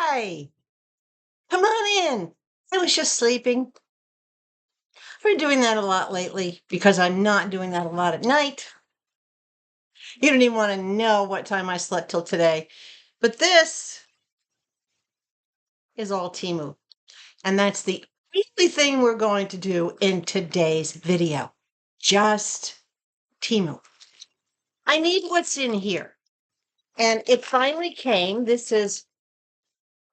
Hi, come on in. I was just sleeping. I've been doing that a lot lately because I'm not doing that a lot at night. You don't even want to know what time I slept till today. But this is all Temu. And that's the only thing we're going to do in today's video. Just Temu. I need what's in here. And it finally came. This is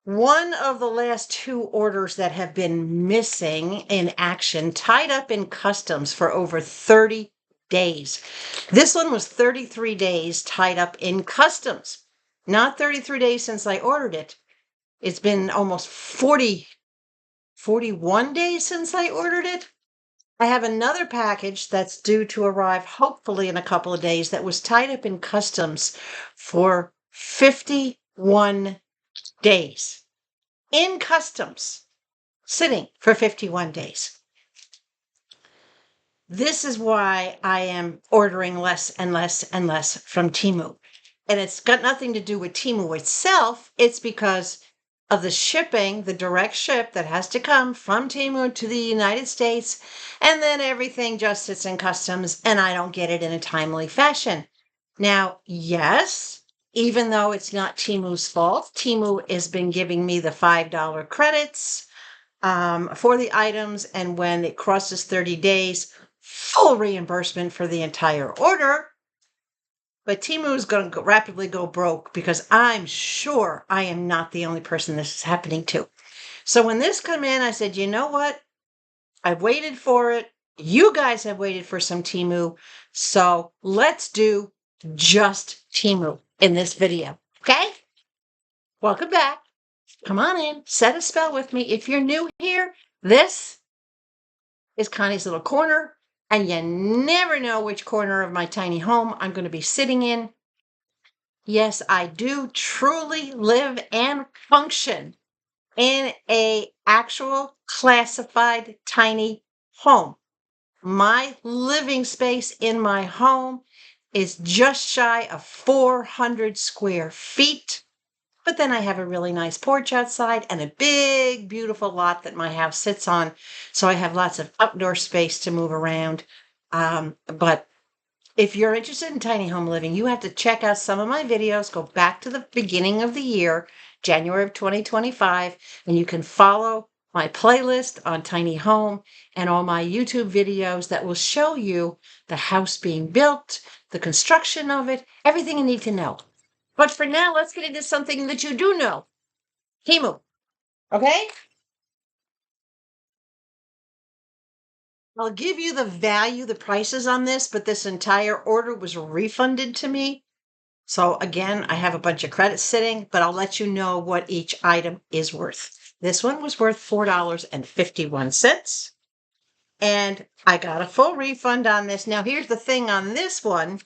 one of the last two orders that have been missing in action, tied up in customs for over 30 days. This one was 33 days tied up in customs. Not 33 days since I ordered it. It's been almost 41 days since I ordered it. I have another package that's due to arrive hopefully in a couple of days that was tied up in customs for 51 days. In customs, sitting for 51 days. This is why I am ordering less and less and less from Temu. And it's got nothing to do with Temu itself. It's because of the shipping, the direct ship that has to come from Temu to the United States. And then everything just sits in customs and I don't get it in a timely fashion. Now, yes, even though it's not Temu's fault, Temu has been giving me the $5 credits for the items. And when it crosses 30 days, full reimbursement for the entire order. But Temu is going to rapidly go broke because I'm sure I am not the only person this is happening to. So when this came in, I said, you know what? I've waited for it. You guys have waited for some Temu. So let's do just Temu in this video. Okay? Welcome back. Come on in. Set a spell with me. If you're new here, this is Konnee's Little Corner. And you never know which corner of my tiny home I'm going to be sitting in. Yes, I do truly live and function in a actual classified tiny home. My living space in my home is just shy of 400 square feet. But then I have a really nice porch outside and a big, beautiful lot that my house sits on. So I have lots of outdoor space to move around. But if you're interested in tiny home living, you have to check out some of my videos. Go back to the beginning of the year, January of 2025, and you can follow my playlist on tiny home and all my YouTube videos that will show you the house being built, the construction of it, everything you need to know. But for now, let's get into something that you do know. Temu. Okay? I'll give you the value, the prices on this, but this entire order was refunded to me. So again, I have a bunch of credits sitting, but I'll let you know what each item is worth. This one was worth $4.51. And I got a full refund on this. Now, here's the thing on this one.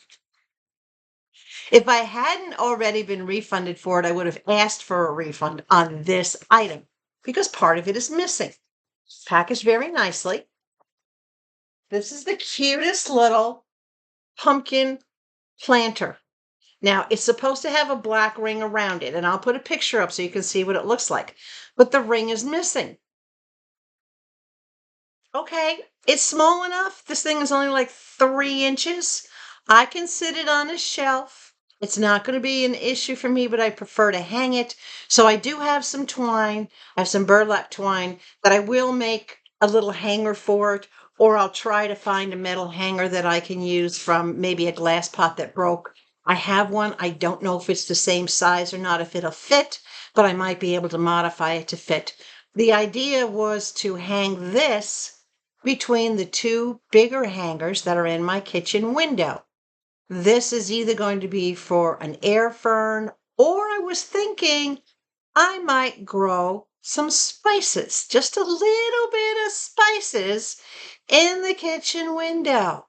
If I hadn't already been refunded for it, I would have asked for a refund on this item because part of it is missing. Packaged very nicely. This is the cutest little pumpkin planter. Now, it's supposed to have a black ring around it, and I'll put a picture up so you can see what it looks like. But the ring is missing. Okay, it's small enough. This thing is only like 3 inches. I can sit it on a shelf. It's not going to be an issue for me, but I prefer to hang it. So I do have some twine. I have some burlap twine that I will make a little hanger for it, or I'll try to find a metal hanger that I can use from maybe a glass pot that broke. I have one. I don't know if it's the same size or not, if it'll fit, but I might be able to modify it to fit. The idea was to hang this between the 2 bigger hangers that are in my kitchen window. This is either going to be for an air fern, or I was thinking I might grow some spices, just a little bit of spices in the kitchen window.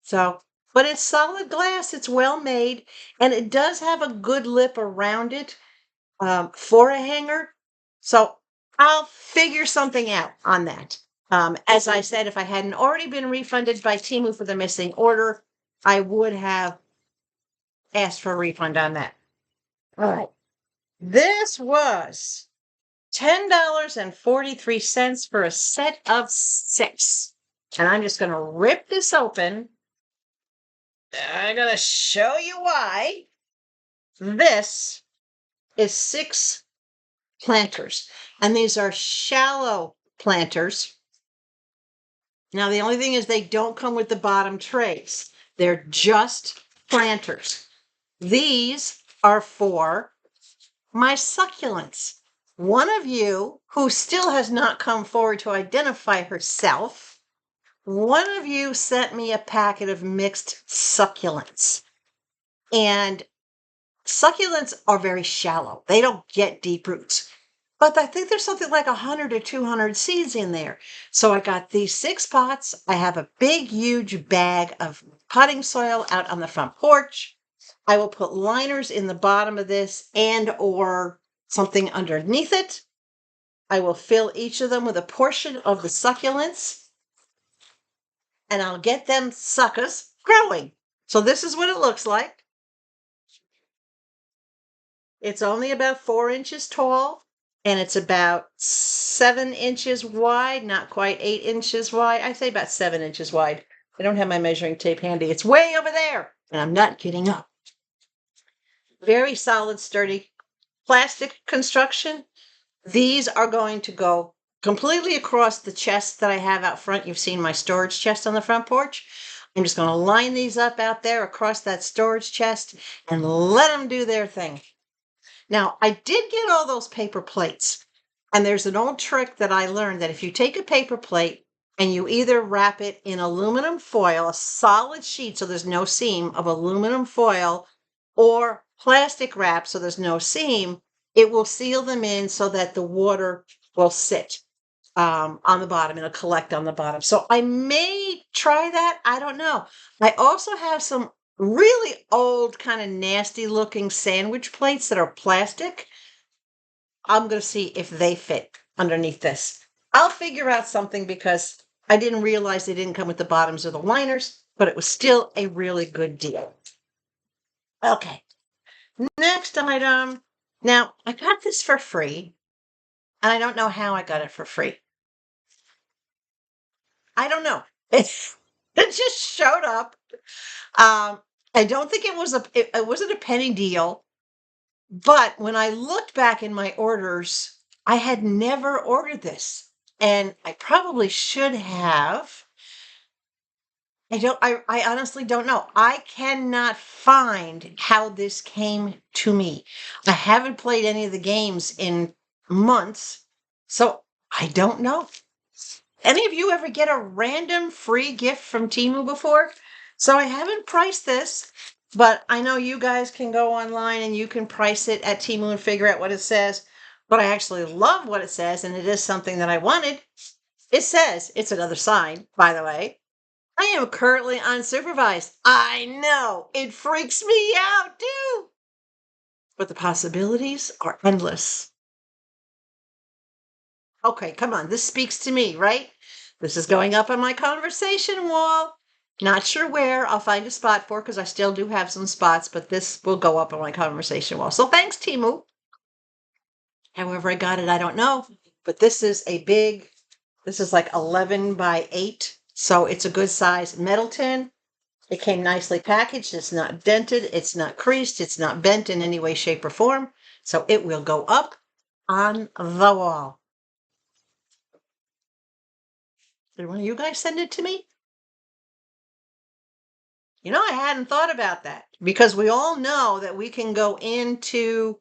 So, but it's solid glass, it's well made, and it does have a good lip around it for a hanger. So I'll figure something out on that. As I said, if I hadn't already been refunded by Temu for the missing order, I would have asked for a refund on that. All right. This was $10.43 for a set of 6. And I'm just going to rip this open. I'm going to show you why. This is 6 planters, and these are shallow planters. Now, the only thing is they don't come with the bottom trays. They're just planters. These are for my succulents. One of you who still has not come forward to identify herself, one of you sent me a packet of mixed succulents. And succulents are very shallow. They don't get deep roots. But I think there's something like 100 or 200 seeds in there. So I got these 6 pots. I have a big, huge bag of potting soil out on the front porch. I will put liners in the bottom of this and or something underneath it. I will fill each of them with a portion of the succulents, and I'll get them suckers growing. So this is what it looks like. It's only about 4 inches tall, and it's about 7 inches wide, not quite 8 inches wide. I say about 7 inches wide. I don't have my measuring tape handy. It's way over there, and I'm not getting up. Very solid, sturdy plastic construction. These are going to go completely across the chest that I have out front. You've seen my storage chest on the front porch. I'm just going to line these up out there across that storage chest and let them do their thing. Now, I did get all those paper plates, and there's an old trick that I learned that if you take a paper plate and you either wrap it in aluminum foil, a solid sheet so there's no seam of aluminum foil, or plastic wrap so there's no seam, it will seal them in so that the water will sit on the bottom. It'll collect on the bottom. So I may try that. I don't know. I also have some really old, kind of nasty looking sandwich plates that are plastic. I'm going to see if they fit underneath this. I'll figure out something because I didn't realize they didn't come with the bottoms or the liners, but it was still a really good deal. Okay. Next item. Now, I got this for free, and I don't know how I got it for free. I don't know. It just showed up. I don't think it wasn't a penny deal, but when I looked back in my orders, I had never ordered this, and I probably should have. I honestly don't know. I cannot find how this came to me. I haven't played any of the games in months, so I don't know. Any of you ever get a random free gift from Temu before? So I haven't priced this, but I know you guys can go online and you can price it at Temu and figure out what it says. But I actually love what it says, and it is something that I wanted. It says, it's another sign, by the way, I am currently unsupervised. I know, it freaks me out too. But the possibilities are endless. Okay, come on, this speaks to me, right? This is going up on my conversation wall. Not sure where I'll find a spot for, because I still do have some spots, but this will go up on my conversation wall. So thanks, Temu. However I got it, I don't know. But this is this is like 11 by 8. So it's a good size metal tin. It came nicely packaged. It's not dented. It's not creased. It's not bent in any way, shape, or form. So it will go up on the wall. Did one of you guys send it to me? You know, I hadn't thought about that because we all know that we can go into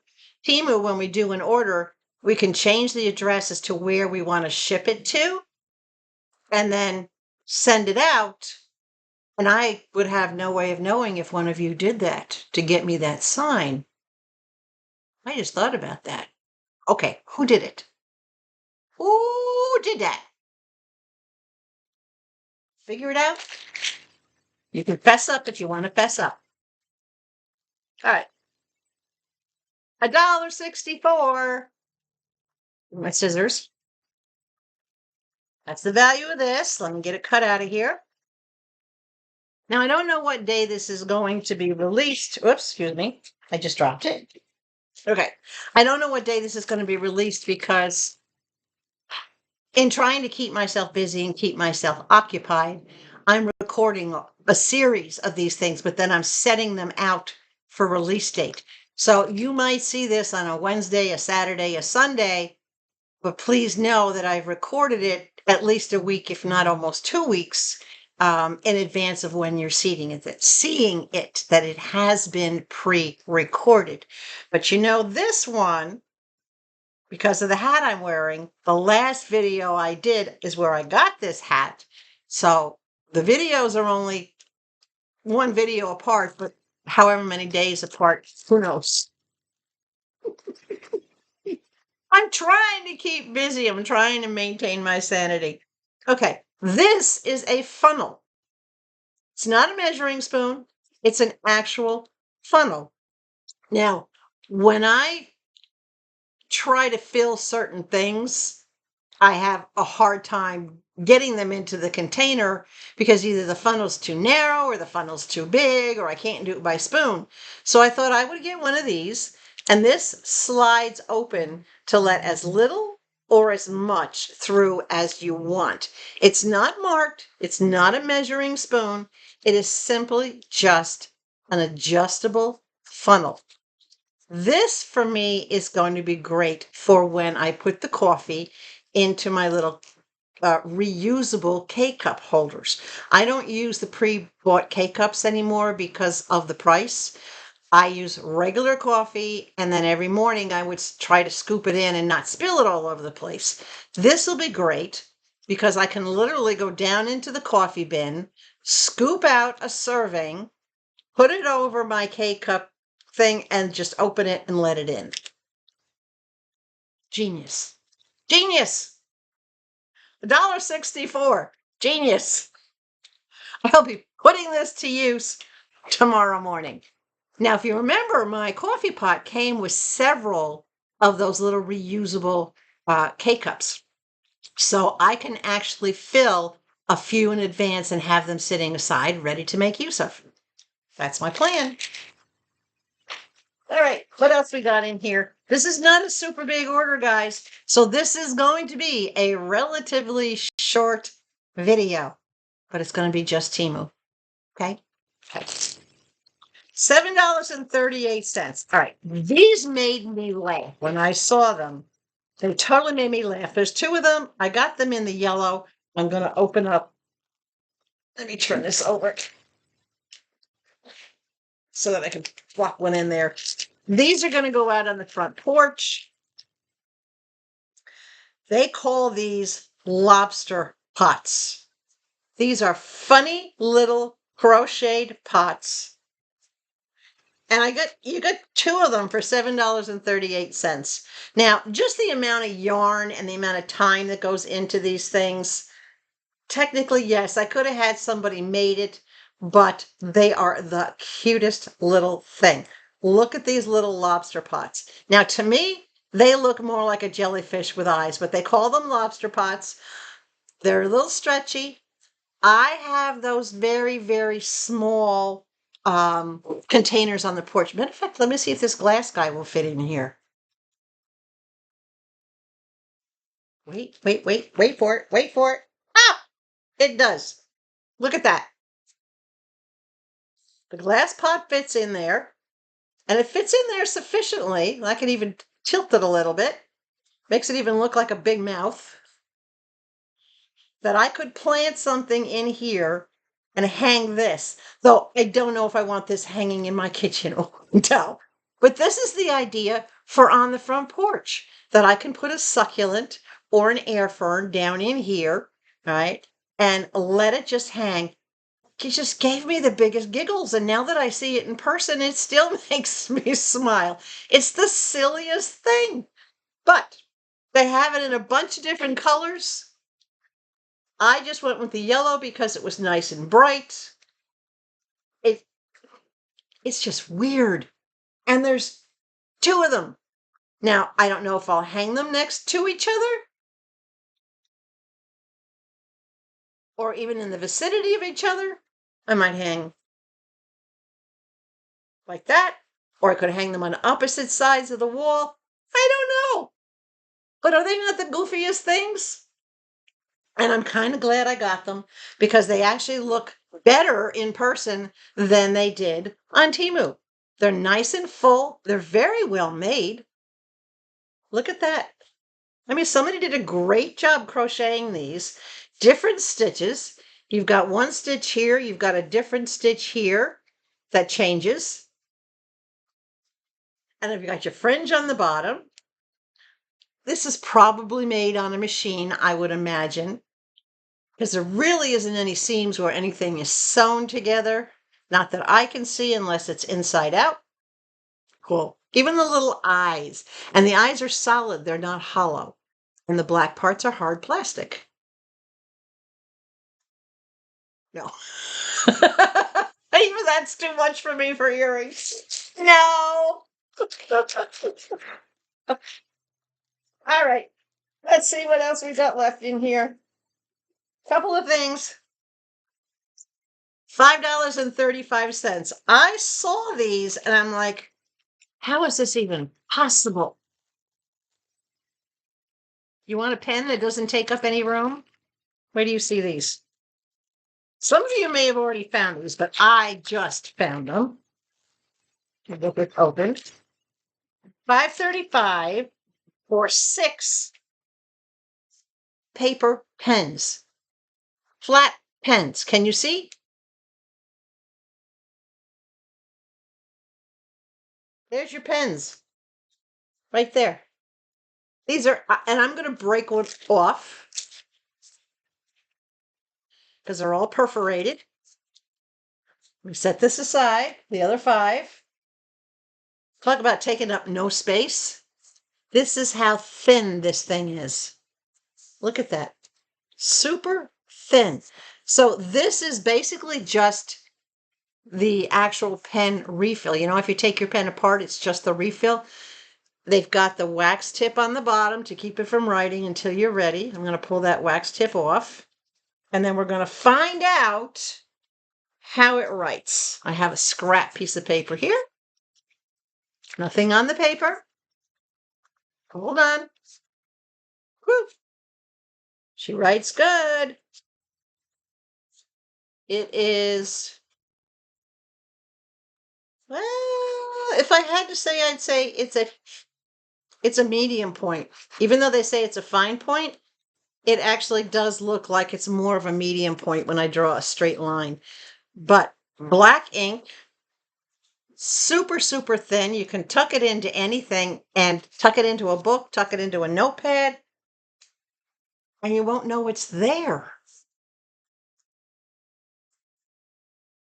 Temu when we do an order. We can change the address as to where we want to ship it to and then send it out. And I would have no way of knowing if one of you did that to get me that sign. I just thought about that. Okay, who did it? Who did that? Figure it out. You can fess up if you want to fess up. All right. $1.64. My scissors. That's the value of this. Let me get it cut out of here. Now, I don't know what day this is going to be released. Oops, excuse me. I just dropped it. Okay. I don't know what day this is going to be released because in trying to keep myself busy and keep myself occupied, I'm recording a series of these things, but then I'm setting them out for release date. So you might see this on a Wednesday, a Saturday, a Sunday, but please know that I've recorded it at least a week, if not almost 2 weeks, in advance of when you're seeing it, that it has been pre-recorded. But you know, this one, because of the hat I'm wearing, the last video I did is where I got this hat. So the videos are only one video apart, but however many days apart, who knows? I'm trying to keep busy. I'm trying to maintain my sanity. Okay, this is a funnel. It's not a measuring spoon. It's an actual funnel. Now, when I try to fill certain things, I have a hard time getting them into the container because either the funnel's too narrow or the funnel's too big or I can't do it by spoon. So I thought I would get one of these, and this slides open to let as little or as much through as you want. It's not marked. It's not a measuring spoon. It is simply just an adjustable funnel. This for me is going to be great for when I put the coffee into my little reusable K-cup holders. I don't use the pre-bought K-cups anymore because of the price. I use regular coffee, and then every morning I would try to scoop it in and not spill it all over the place. This will be great because I can literally go down into the coffee bin, scoop out a serving, put it over my K-cup thing, and just open it and let it in. Genius. Genius. $1.64. Genius. I'll be putting this to use tomorrow morning. Now, if you remember, my coffee pot came with several of those little reusable K-cups. So I can actually fill a few in advance and have them sitting aside ready to make use of. That's my plan. All right, what else we got in here? This is not a super big order, guys. So this is going to be a relatively short video, but it's going to be just Temu. Okay? Okay. $7.38. All right. These made me laugh when I saw them. They totally made me laugh. There's two of them. I got them in the yellow. I'm going to open up. Let me turn this over so that I can plop one in there. These are going to go out on the front porch. They call these lobster pots. These are funny little crocheted pots. And you got two of them for $7.38. Now, just the amount of yarn and the amount of time that goes into these things, technically, yes, I could have had somebody made it, but they are the cutest little thing. Look at these little lobster pots. Now, to me, they look more like a jellyfish with eyes, but they call them lobster pots. They're a little stretchy. I have those very, very small containers on the porch. Matter of fact, let me see if this glass guy will fit in here. Wait for it. Wait for it. Ah, it does. Look at that. The glass pot fits in there, and it fits in there sufficiently. I can even tilt it a little bit. Makes it even look like a big mouth. That I could plant something in here and hang this. Though I don't know if I want this hanging in my kitchen. No. But this is the idea for on the front porch, that I can put a succulent or an air fern down in here, right? And let it just hang. It just gave me the biggest giggles. And now that I see it in person, it still makes me smile. It's the silliest thing. But they have it in a bunch of different colors. I just went with the yellow because it was nice and bright. It it's just weird. And there's two of them. Now, I don't know if I'll hang them next to each other or even in the vicinity of each other. I might hang like that, or I could hang them on opposite sides of the wall. I don't know. But are they not the goofiest things? And I'm kind of glad I got them because they actually look better in person than they did on Temu. They're nice and full. They're very well made. Look at that. I mean, somebody did a great job crocheting these. Different stitches. You've got one stitch here. You've got a different stitch here that changes. And you've got your fringe on the bottom. This is probably made on a machine, I would imagine, because there really isn't any seams where anything is sewn together. Not that I can see unless it's inside out. Cool. Even the little eyes. And the eyes are solid. They're not hollow. And the black parts are hard plastic. No. Even that's too much for me for earrings. No. All right. Let's see what else we got left in here. Couple of things. $5.35. I saw these and I'm like, how is this even possible? You want a pen that doesn't take up any room? Where do you see these? Some of you may have already found these, but I just found them. The book is open. $5.35 for 6 paper pens. Flat pens. Can you see? There's your pens. Right there. These are, and I'm going to break one off because they're all perforated. We set this aside, the other 5. Talk about taking up no space. This is how thin this thing is. Look at that. Super thin. So this is basically just the actual pen refill. You know, if you take your pen apart, it's just the refill. They've got the wax tip on the bottom to keep it from writing until you're ready. I'm going to pull that wax tip off. And then we're going to find out how it writes. I have a scrap piece of paper here. Nothing on the paper. Hold on. Whew. She writes good. It is, well, if I had to say, I'd say it's a medium point. Even though they say it's a fine point, it actually does look like it's more of a medium point when I draw a straight line. But black ink, super, super thin. You can tuck it into anything and tuck it into a book, tuck it into a notepad, and you won't know it's there.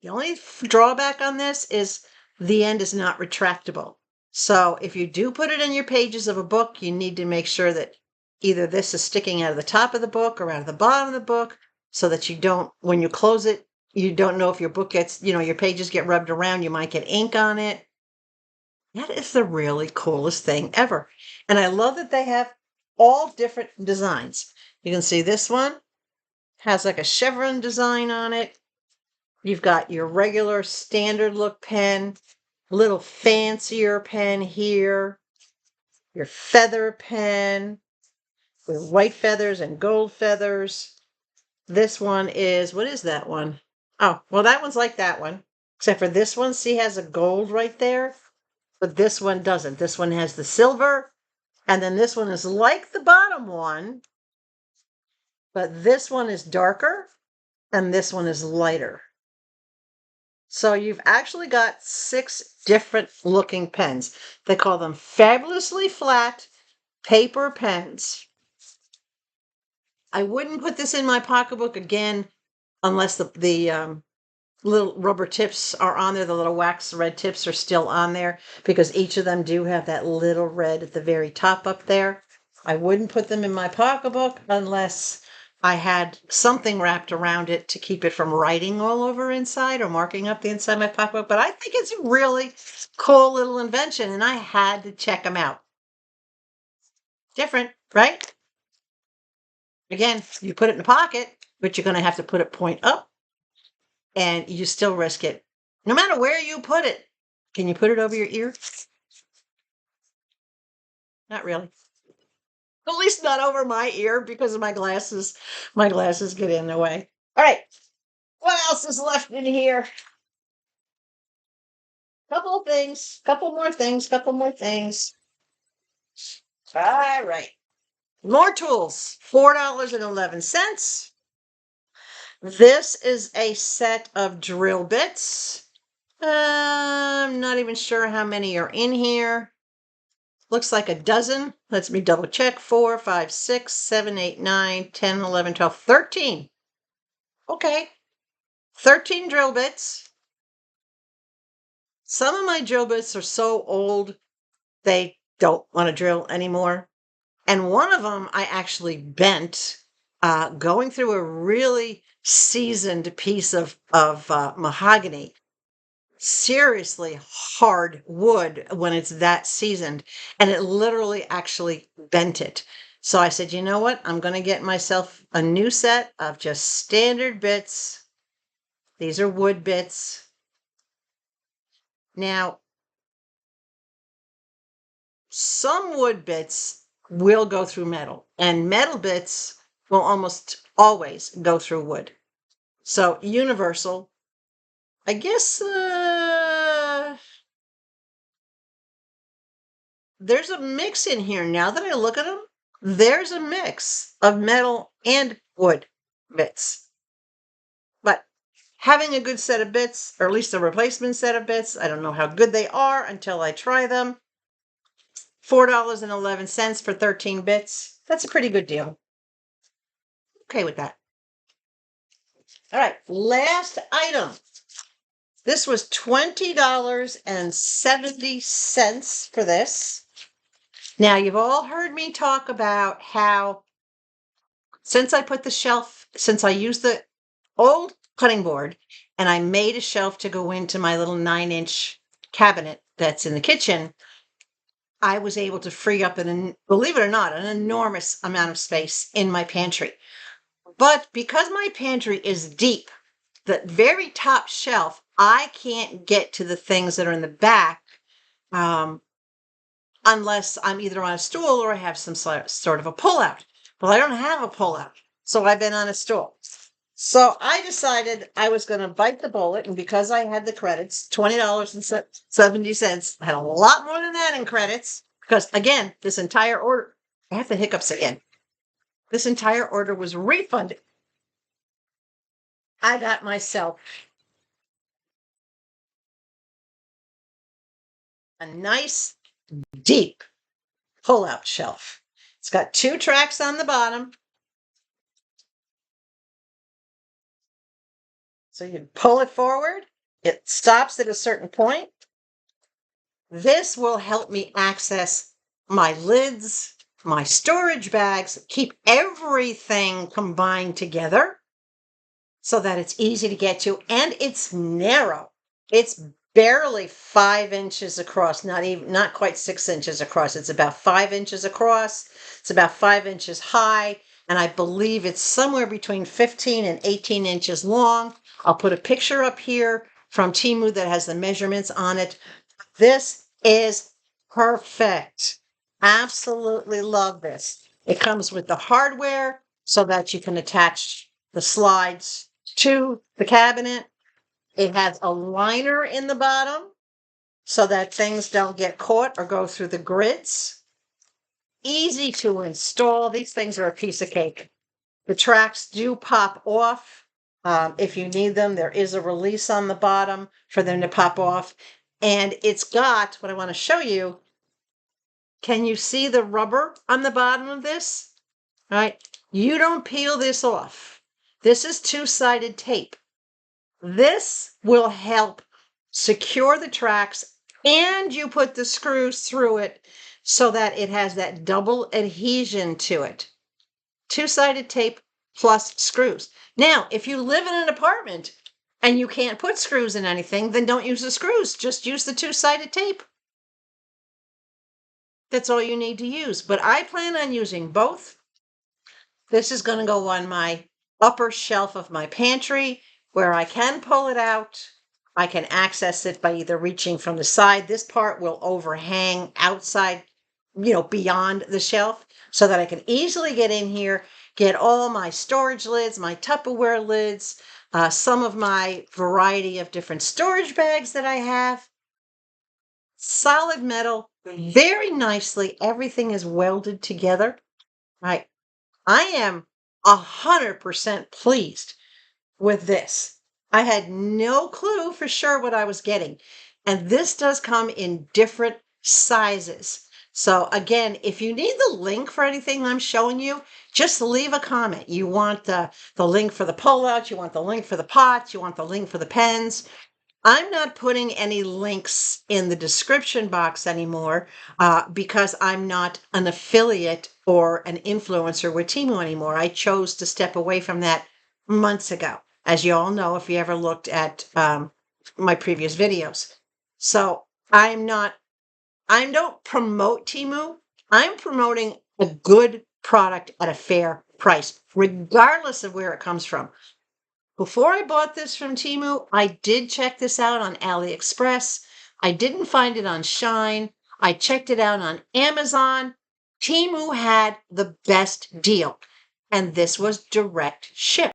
The only drawback on this is the end is not retractable. So if you do put it in your pages of a book, you need to make sure that either this is sticking out of the top of the book or out of the bottom of the book so that you don't, when you close it, you don't know if your book gets, your pages get rubbed around, you might get ink on it. That is the really coolest thing ever. And I love that they have all different designs. You can see this one has like a chevron design on it. You've got your regular standard look pen, little fancier pen here, your feather pen with white feathers and gold feathers. This one is, what is that one? Oh, well, that one's like that one, except for this one, see, has a gold right there, but this one doesn't. This one has the silver, and then this one is like the bottom one, but this one is darker, and this one is lighter. So you've actually got 6 different looking pens. They call them fabulously flat paper pens. I wouldn't put this in my pocketbook again unless the little rubber tips are on there. The little wax red tips are still on there because each of them do have that little red at the very top up there. I wouldn't put them in my pocketbook unless I had something wrapped around it to keep it from writing all over inside or marking up the inside of my pocketbook. But I think it's a really cool little invention, and I had to check them out. Different, right? Again, you put it in the pocket, but you're going to have to put it point up, and you still risk it. No matter where you put it, Can you put it over your ear? Not really. At least not over my ear because of my glasses. My glasses get in the way. All right. What else is left in here? Couple of things. Couple more things. Couple more things. All right. More tools. $4.11. This is a set of drill bits. I'm not even sure how many are in here. Looks like a dozen. Let me double check. 4, 5, 6, 7, 8, 9, 10, 11, 12, 13. Okay. 13 drill bits. Some of my drill bits are so old, they don't want to drill anymore. And one of them I actually bent going through a really seasoned piece of mahogany. Seriously hard wood when it's that seasoned, and it literally actually bent it. So I said, you know what? I'm going to get myself a new set of just standard bits. These are wood bits. Now, some wood bits will go through metal, and metal bits will almost always go through wood. So universal, I guess. There's a mix in here. Now that I look at them, there's a mix of metal and wood bits. But having a good set of bits, or at least a replacement set of bits, I don't know how good they are until I try them. $4.11 for 13 bits. That's a pretty good deal. Okay with that. All right, last item. This was $20.70 for this. Now, you've all heard me talk about how since I used the old cutting board and I made a shelf to go into my little 9-inch cabinet that's in the kitchen, I was able to free up believe it or not, an enormous amount of space in my pantry. But because my pantry is deep, the very top shelf, I can't get to the things that are in the back unless I'm either on a stool or I have some sort of a pullout. Well, I don't have a pullout, so I've been on a stool. So I decided I was going to bite the bullet, and because I had the credits, $20.70, I had a lot more than that in credits, because again, this entire order, I have the hiccups again. This entire order was refunded. I got myself a nice, deep pull-out shelf. It's got 2 tracks on the bottom. So you pull it forward, it stops at a certain point. This will help me access my lids, my storage bags, keep everything combined together so that it's easy to get to, and it's narrow. It's barely 5 inches across, not quite 6 inches across. It's about 5 inches across. It's about 5 inches high, and I believe it's somewhere between 15 and 18 inches long. I'll put a picture up here from Temu that has the measurements on it. This is perfect. Absolutely love this. It comes with the hardware so that you can attach the slides to the cabinet. It has a liner in the bottom so that things don't get caught or go through the grids. Easy to install. These things are a piece of cake. The tracks do pop off. If you need them, there is a release on the bottom for them to pop off. And it's got, what I want to show you, can you see the rubber on the bottom of this? All right. You don't peel this off. This is 2-sided tape. This will help secure the tracks, and you put the screws through it so that it has that double adhesion to it. 2-sided tape plus screws. Now, if you live in an apartment and you can't put screws in anything, then don't use the screws. Just use the 2-sided tape. That's all you need to use. But I plan on using both. This is going to go on my upper shelf of my pantry where I can pull it out I can access it by either reaching from the side. This part will overhang outside, beyond the shelf so that I can easily get in here, get all my storage lids, my Tupperware lids, some of my variety of different storage bags that I have. Solid metal, very nicely. Everything is welded together. Right. I am 100% pleased with this. I had no clue for sure what I was getting. And this does come in different sizes. So again, if you need the link for anything I'm showing you, just leave a comment. You want the link for the pullouts, you want the link for the pots, you want the link for the pens. I'm not putting any links in the description box anymore because I'm not an affiliate or an influencer with Temu anymore. I chose to step away from that months ago, as you all know, if you ever looked at my previous videos. So I don't promote Temu. I'm promoting a good product at a fair price, regardless of where it comes from. Before I bought this from Temu, I did check this out on AliExpress. I didn't find it on Shine. I checked it out on Amazon. Temu had the best deal, and this was direct ship.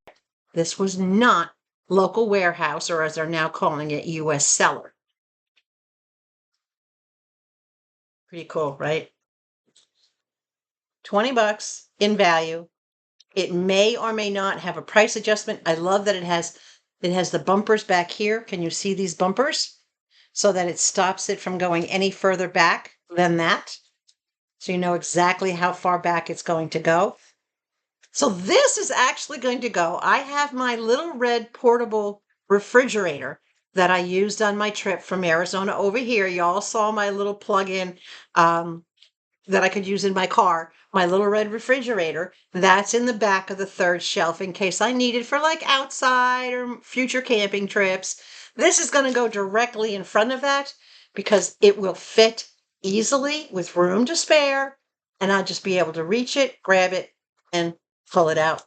This was not local warehouse, or as they're now calling it, US seller. Pretty cool, right? 20 bucks in value. It may or may not have a price adjustment. I love that it has the bumpers back here. Can you see these bumpers? So that it stops it from going any further back than that. So you know exactly how far back it's going to go. So this is actually going to go. I have my little red portable refrigerator that I used on my trip from Arizona over here. Y'all saw my little plug-in that I could use in my car, my little red refrigerator. That's in the back of the third shelf in case I need it for like outside or future camping trips. This is going to go directly in front of that because it will fit easily with room to spare, and I'll just be able to reach it, grab it, and pull it out.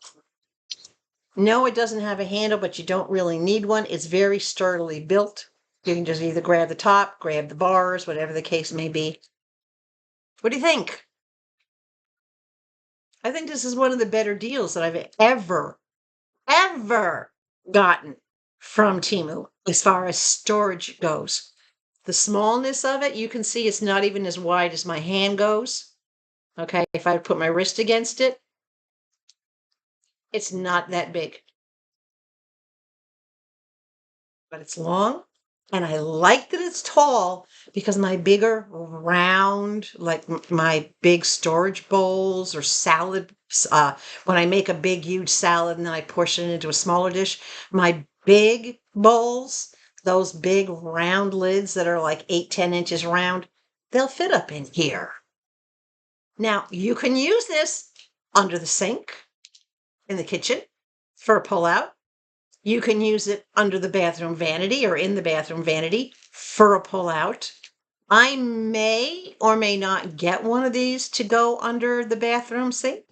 No, it doesn't have a handle, but you don't really need one. It's very sturdily built. You can just either grab the top, grab the bars, whatever the case may be. What do you think? I think this is one of the better deals that I've ever gotten from Temu as far as storage goes. The smallness of it, you can see it's not even as wide as my hand goes. Okay, if I put my wrist against it, it's not that big. But it's long. And I like that it's tall because my bigger round, like my big storage bowls or salad, when I make a big, huge salad and then I portion it into a smaller dish, my big bowls, those big round lids that are like 8-10 inches round, they'll fit up in here. Now, you can use this under the sink in the kitchen for a pull-out. You can use it under the bathroom vanity or in the bathroom vanity for a pull-out. I may or may not get one of these to go under the bathroom sink.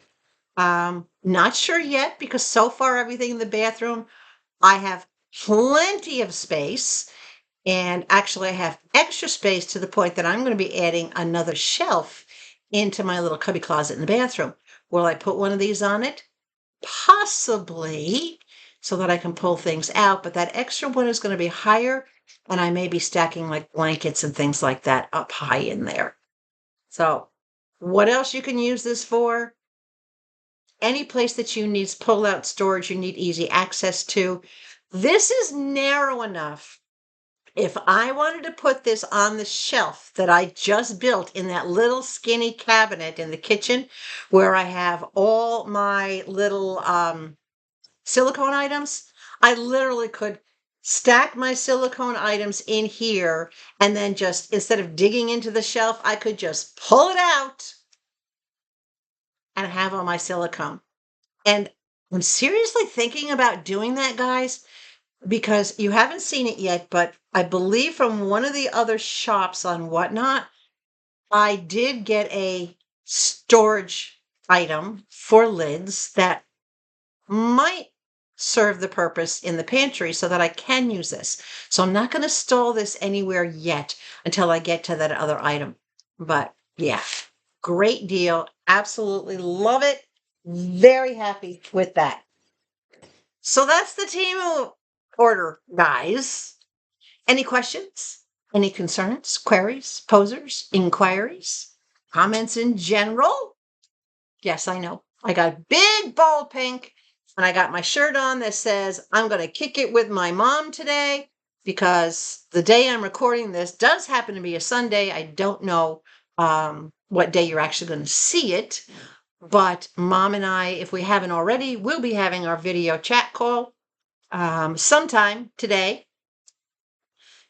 Not sure yet because so far everything in the bathroom, I have plenty of space. And actually I have extra space to the point that I'm going to be adding another shelf into my little cubby closet in the bathroom. Will I put one of these on it? Possibly, so that I can pull things out, but that extra one is going to be higher, and I may be stacking like blankets and things like that up high in there. So what else you can use this for? Any place that you need pull-out storage, you need easy access to. This is narrow enough. If I wanted to put this on the shelf that I just built in that little skinny cabinet in the kitchen where I have all my little silicone items, I literally could stack my silicone items in here and then just, instead of digging into the shelf, I could just pull it out and have all my silicone. And I'm seriously thinking about doing that, guys, because you haven't seen it yet, but I believe from one of the other shops on Whatnot, I did get a storage item for lids that might serve the purpose in the pantry so that I can use this. So I'm not going to stall this anywhere yet until I get to that other item. But yeah, great deal. Absolutely love it. Very happy with that. So that's the Temu order, guys. Any questions? Any concerns, queries, posers, inquiries, comments in general? Yes, I know. I got big bold pink and I got my shirt on that says, I'm going to kick it with my mom today because the day I'm recording this does happen to be a Sunday. I don't know what day you're actually going to see it, but mom and I, if we haven't already, will be having our video chat call sometime today.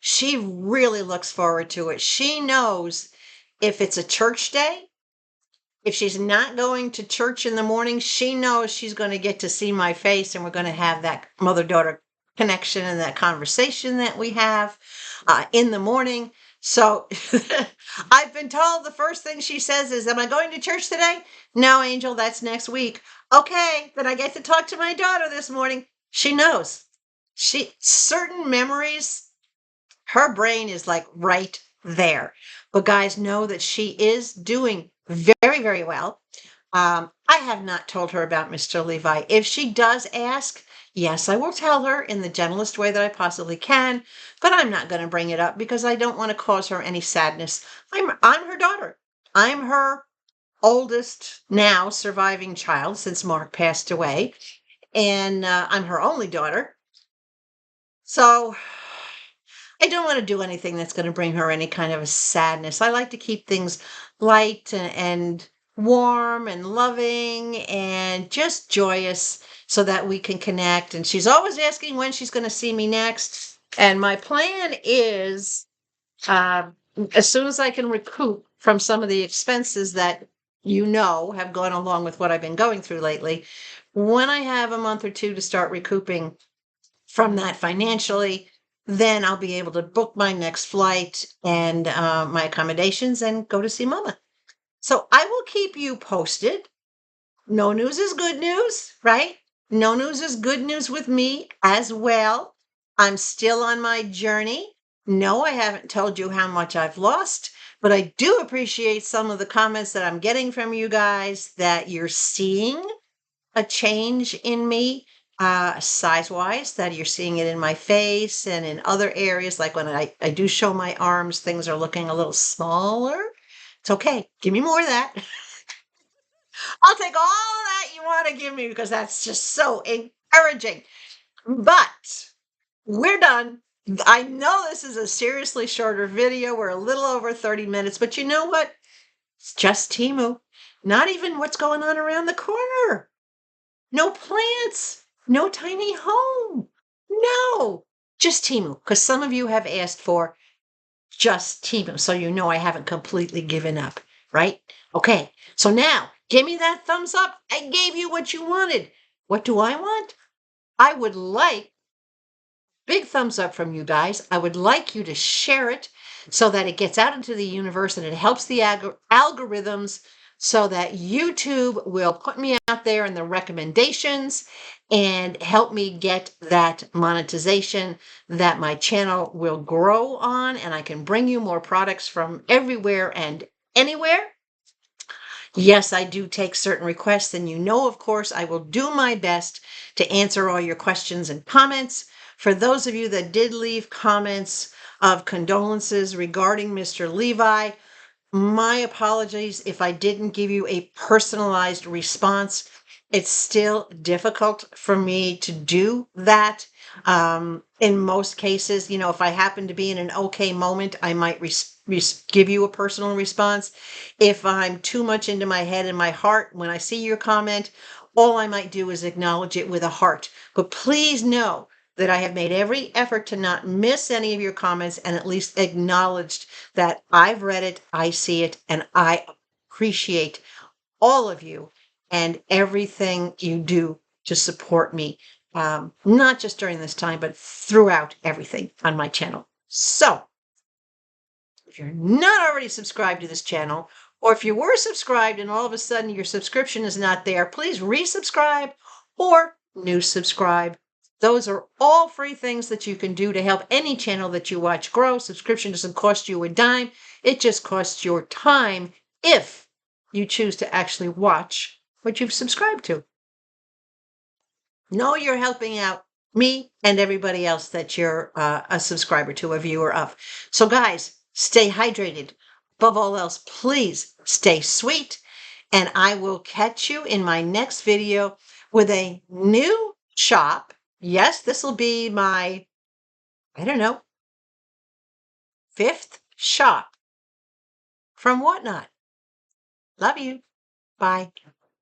She really looks forward to it. She knows if it's a church day, if she's not going to church in the morning, she knows she's going to get to see my face and we're going to have that mother-daughter connection and that conversation that we have in the morning. So I've been told the first thing she says is, am I going to church today? No, Angel, that's next week. Okay, then I get to talk to my daughter this morning. She knows. Certain memories, her brain is like right there. But guys, know that she is doing very, very well. I have not told her about Mr. Levi. If she does ask, yes, I will tell her in the gentlest way that I possibly can, but I'm not going to bring it up because I don't want to cause her any sadness. I'm her daughter. I'm her oldest now surviving child since Mark passed away, and I'm her only daughter. So I don't want to do anything that's going to bring her any kind of a sadness. I like to keep things light and warm and loving and just joyous so that we can connect. And she's always asking when she's going to see me next. And my plan is as soon as I can recoup from some of the expenses that have gone along with what I've been going through lately, when I have a month or two to start recouping from that financially, then I'll be able to book my next flight and my accommodations and go to see Mama. So I will keep you posted. No news is good news, right? No news is good news with me as well. I'm still on my journey. No, I haven't told you how much I've lost, but I do appreciate some of the comments that I'm getting from you guys that you're seeing a change in me size-wise, that you're seeing it in my face and in other areas. Like when I do show my arms, things are looking a little smaller. It's okay. Give me more of that. I'll take all that you want to give me because that's just so encouraging. But we're done. I know this is a seriously shorter video. We're a little over 30 minutes, but you know what? It's just Temu. Not even what's going on around the corner. No plants, no tiny home. No, just Temu. Because some of you have asked for just Temu. So you know I haven't completely given up, right? Okay, so now give me that thumbs up. I gave you what you wanted. What do I want? I would like big thumbs up from you guys. I would like you to share it so that it gets out into the universe and it helps the algorithms so that YouTube will put me out there in the recommendations and help me get that monetization that my channel will grow on, and I can bring you more products from everywhere and anywhere. Yes, I do take certain requests, and of course, I will do my best to answer all your questions and comments. For those of you that did leave comments of condolences regarding Mr. Levi, my apologies if I didn't give you a personalized response. It's still difficult for me to do that. In most cases, if I happen to be in an okay moment, I might give you a personal response. If I'm too much into my head and my heart, when I see your comment, all I might do is acknowledge it with a heart. But please know that I have made every effort to not miss any of your comments and at least acknowledged that I've read it, I see it, and I appreciate all of you and everything you do to support me, not just during this time, but throughout everything on my channel. So if you're not already subscribed to this channel, or if you were subscribed and all of a sudden your subscription is not there, please resubscribe or new subscribe. Those are all free things that you can do to help any channel that you watch grow. Subscription doesn't cost you a dime. It just costs your time if you choose to actually watch what you've subscribed to. Know you're helping out me and everybody else that you're a subscriber to, a viewer of. So guys, stay hydrated. Above all else, please stay sweet. And I will catch you in my next video with a new shop. Yes, this will be my, I don't know, 5th shop from Whatnot. Love you. Bye.